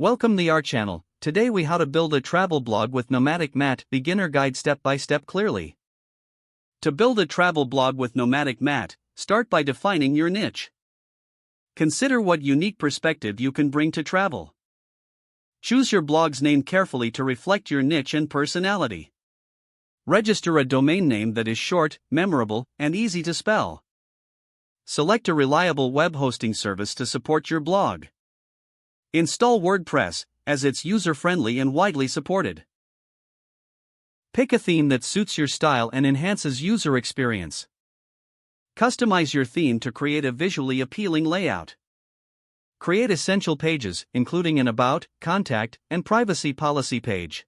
Welcome to our channel. Today we how to build a travel blog with Nomadic Matt, beginner guide step by step clearly. To build a travel blog with Nomadic Matt, start by defining your niche. Consider what unique perspective you can bring to travel. Choose your blog's name carefully to reflect your niche and personality. Register a domain name that is short, memorable, and easy to spell. Select a reliable web hosting service to support your blog. Install WordPress, as it's user-friendly and widely supported. Pick a theme that suits your style and enhances user experience. Customize your theme to create a visually appealing layout. Create essential pages, including an About, Contact, and Privacy Policy page.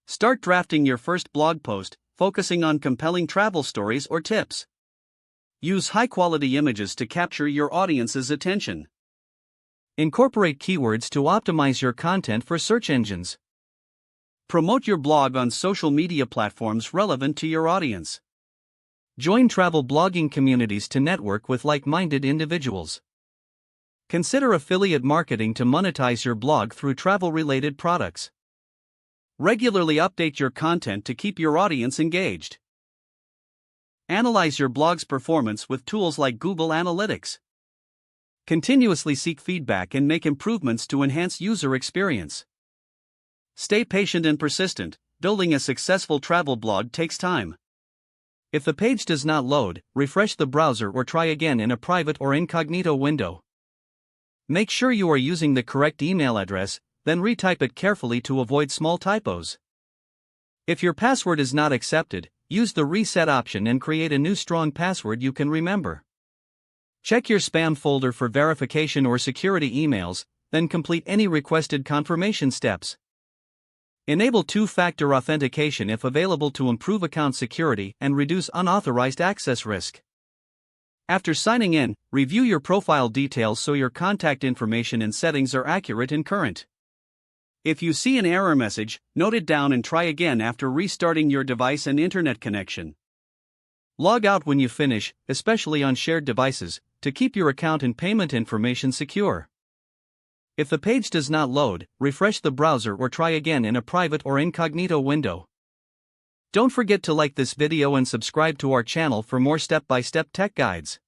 Start drafting your first blog post, focusing on compelling travel stories or tips. Use high-quality images to capture your audience's attention. Incorporate keywords to optimize your content for search engines. Promote your blog on social media platforms relevant to your audience. Join travel blogging communities to network with like-minded individuals. Consider affiliate marketing to monetize your blog through travel-related products. Regularly update your content to keep your audience engaged. Analyze your blog's performance with tools like Google Analytics. Continuously seek feedback and make improvements to enhance user experience. Stay patient and persistent. Building a successful travel blog takes time. If the page does not load, refresh the browser or try again in a private or incognito window. Make sure you are using the correct email address, then retype it carefully to avoid small typos. If your password is not accepted, use the reset option and create a new strong password you can remember. Check your spam folder for verification or security emails, then complete any requested confirmation steps. Enable two-factor authentication if available to improve account security and reduce unauthorized access risk. After signing in, review your profile details so your contact information and settings are accurate and current. If you see an error message, note it down and try again after restarting your device and internet connection. Log out when you finish, especially on shared devices, to keep your account and payment information secure. If the page does not load, refresh the browser or try again in a private or incognito window. Don't forget to like this video and subscribe to our channel for more step-by-step tech guides.